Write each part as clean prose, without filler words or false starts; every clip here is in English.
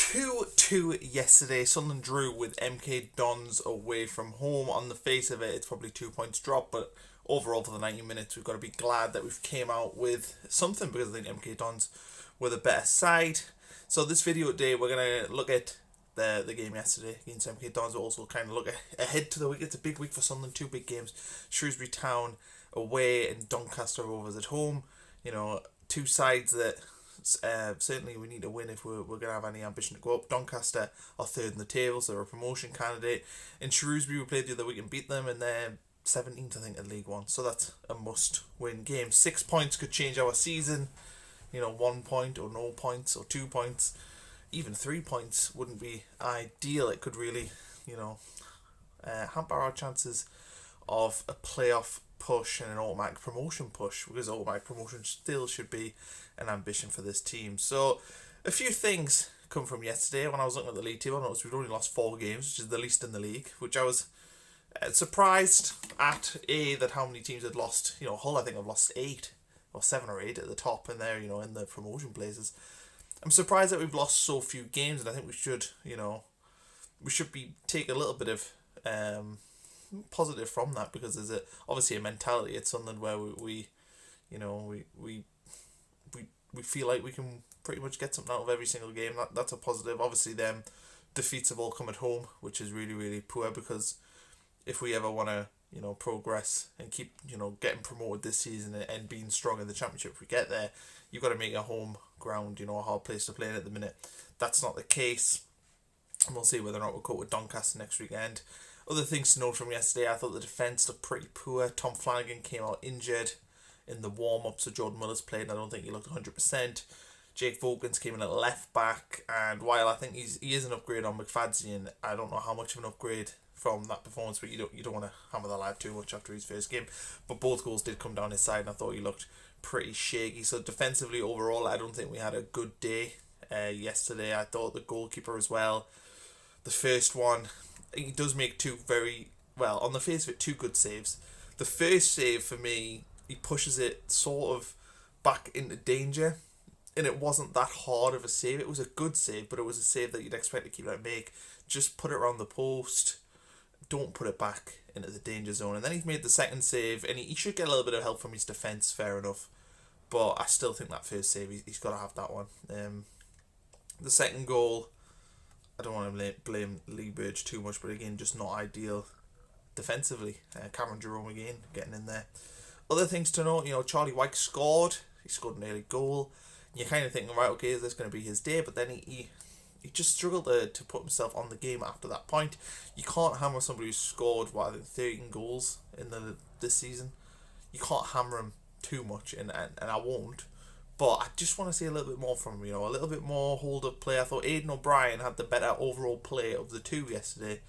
2-2 yesterday. Sunderland drew with MK Dons away from home. On the face of it, it's probably 2 points drop, but overall for the 90 minutes, we've got to be glad that we've came out with something, because I think MK Dons were the better side. So this video today, we're going to look at the game yesterday against MK Dons. We'll also kind of look ahead to the week. It's a big week for Sunderland, two big games. Shrewsbury Town away and Doncaster Rovers at home. You know, two sides that certainly we need to win if we're going to have any ambition to go up. Doncaster are third in the table, so they're a promotion candidate. In Shrewsbury, we played the other week and beat them, and they're 17th, I think, in League One. So that's a must-win game. 6 points could change our season. You know, 1 point or no points or 2 points, even 3 points wouldn't be ideal. It could really, hamper our chances of a playoff push and an automatic promotion push, because automatic promotion still should be an ambition for this team. So a few things come from yesterday. When I was looking at the league table, I noticed we'd only lost 4 games, which is the least in the league, which I was surprised at. That how many teams had lost. Hull, I think, have lost 8 or 7 or 8 at the top, and they're in the promotion places. I'm surprised that we've lost so few games, and I think we should be take a little bit of positive from that, because there's obviously a mentality at Sunderland where we feel like we can pretty much get something out of every single game. That's a positive. Obviously, them defeats have all come at home, which is really, really poor, because if we ever want to progress and keep getting promoted this season and being strong in the championship, if we get there, you've got to make a home ground a hard place to play in at the minute. That's not the case, and we'll see whether or not we'll cope with Doncaster next weekend. Other things to note from yesterday, I thought the defence looked pretty poor. Tom Flanagan came out injured in the warm-up, so Jordan Miller's played, and I don't think he looked 100%. Jake Vogans came in at left back, and while I think he is an upgrade on McFadzean, I don't know how much of an upgrade from that performance, but you don't want to hammer the lad too much after his first game. But both goals did come down his side, and I thought he looked pretty shaky. So defensively, overall, I don't think we had a good day yesterday. I thought the goalkeeper as well, the first one, he does make two very, well, on the face of it, 2 good saves. The first save, for me, he pushes it sort of back into danger, and it wasn't that hard of a save. It was a good save, but it was a save that you'd expect a keeper to make. Just put it around the post, don't put it back into the danger zone. And then he's made the second save, and he should get a little bit of help from his defence, fair enough. But I still think that first save, he's got to have that one. The second goal, I don't want to blame Lee Burge too much, but again, just not ideal defensively. Cameron Jerome again getting in there. Other things to note, Charlie White scored. He scored an early goal. And you're kind of thinking, right, okay, is this going to be his day? But then he just struggled to put himself on the game after that point. You can't hammer somebody who's scored, 13 goals in this season. You can't hammer him too much, and I won't. But I just want to see a little bit more from him, a little bit more hold-up play. I thought Aidan O'Brien had the better overall play of the two yesterday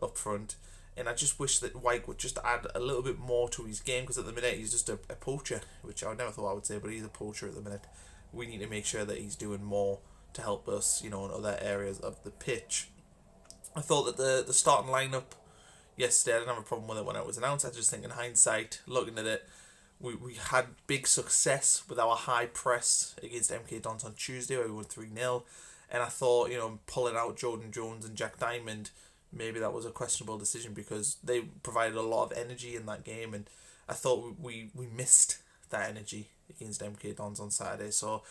up front. And I just wish that White would just add a little bit more to his game, because at the minute he's just a poacher, which I never thought I would say, but he's a poacher at the minute. We need to make sure that he's doing more to help us, in other areas of the pitch. I thought that the starting lineup yesterday, I didn't have a problem with it when it was announced. I just think in hindsight, looking at it, we had big success with our high press against MK Dons on Tuesday, where we won 3-0. And I thought, pulling out Jordan Jones and Jack Diamond, maybe that was a questionable decision, because they provided a lot of energy in that game, and I thought we missed that energy against MK Dons on Saturday. So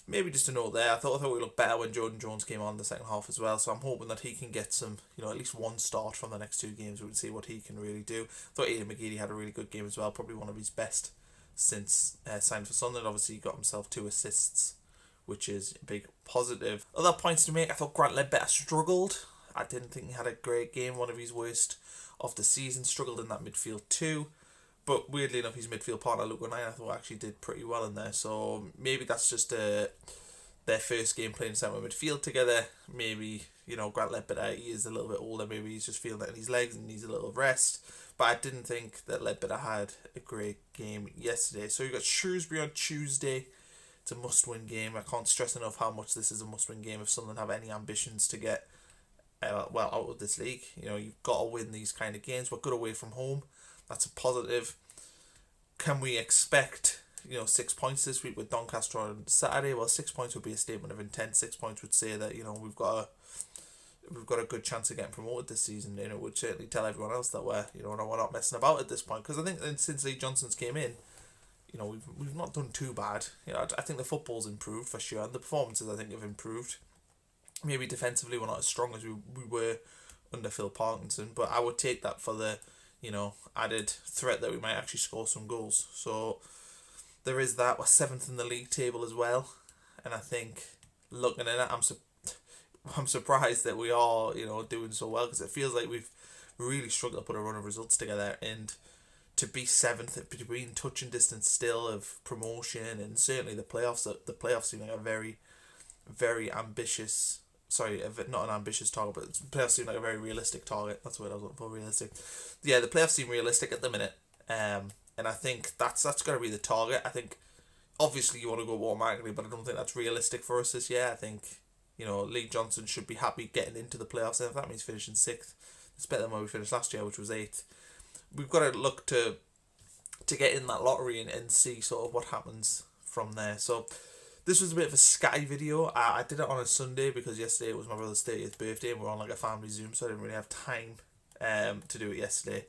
maybe just a note there. I thought we looked better when Jordan Jones came on the second half as well. So I'm hoping that he can get some, at least one start from the next 2 games. We would see what he can really do. I thought Aidan McGeady had a really good game as well. Probably one of his best since signing for Sunderland. Obviously, he got himself 2 assists, which is a big positive. Other points to make, I thought Grant Ledbetter struggled. I didn't think he had a great game. One of his worst of the season. Struggled in that midfield too. But weirdly enough, his midfield partner, Luke O'Neill, I thought actually did pretty well in there. So maybe that's just their first game playing centre midfield together. Maybe, Grant Ledbetter, he is a little bit older. Maybe he's just feeling it in his legs and needs a little rest. But I didn't think that Ledbetter had a great game yesterday. So you got Shrewsbury on Tuesday. It's a must-win game. I can't stress enough how much this is a must-win game if Sunderland have any ambitions to get out of this league. You've got to win these kind of games. We're good away from home. That's a positive. Can we expect 6 points this week with Doncaster on Saturday. Well, 6 points would be a statement of intent. 6 points would say that we've got a good chance of getting promoted this season, and it would certainly tell everyone else that we're not messing about at this point. Because I think since Lee Johnson's came in, we've not done too bad. I think the football's improved for sure, and the performances I think have improved. Maybe defensively we're not as strong as we were under Phil Parkinson, but I would take that for the added threat that we might actually score some goals. So there is that. We're 7th in the league table as well, and I think looking at it, I'm surprised that we are doing so well, because it feels like we've really struggled to put a run of results together, and to be 7th, to be in touching distance still of promotion and certainly the playoffs. The playoffs seem like a very, very ambitious. Sorry, not an ambitious target, but the playoffs seem like a very realistic target. That's what I was looking for, realistic. Yeah, the playoffs seem realistic at the minute, and I think that's got to be the target. I think obviously you want to go automatically, but I don't think that's realistic for us this year. I think Lee Johnson should be happy getting into the playoffs, and if that means finishing 6th, it's better than where we finished last year, which was 8th. We've got to look to get in that lottery and see sort of what happens from there. So this was a bit of a scatty video. I did it on a Sunday because yesterday was my brother's 30th birthday and we were on like a family Zoom, so I didn't really have time to do it yesterday.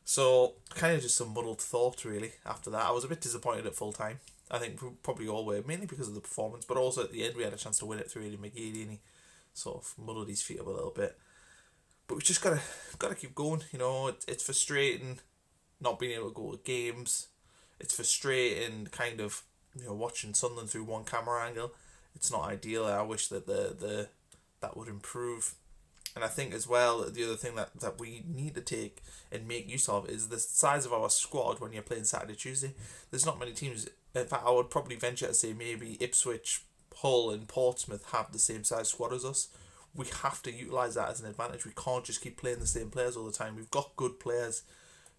So kind of just some muddled thoughts really after that. I was a bit disappointed at full time. I think we probably all were, mainly because of the performance, but also at the end we had a chance to win it through Eddie McGeady, and he sort of muddled his feet up a little bit. But we've just gotta keep going. It's frustrating not being able to go to games. It's frustrating kind of watching Sunderland through one camera angle. It's not ideal. I wish that that would improve. And I think as well, the other thing that we need to take and make use of is the size of our squad when you're playing Saturday, Tuesday. There's not many teams. In fact, I would probably venture to say maybe Ipswich, Hull and Portsmouth have the same size squad as us. We have to utilise that as an advantage. We can't just keep playing the same players all the time. We've got good players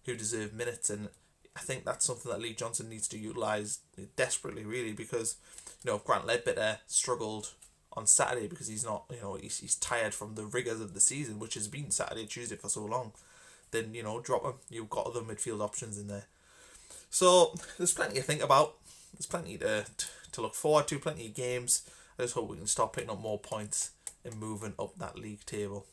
who deserve minutes, and I think that's something that Lee Johnson needs to utilise desperately, really, because if Grant Ledbetter struggled on Saturday because he's not, he's tired from the rigours of the season, which has been Saturday, Tuesday for so long, then drop him. You've got other midfield options in there. So there's plenty to think about. There's plenty to look forward to. Plenty of games. I just hope we can start picking up more points and moving up that league table.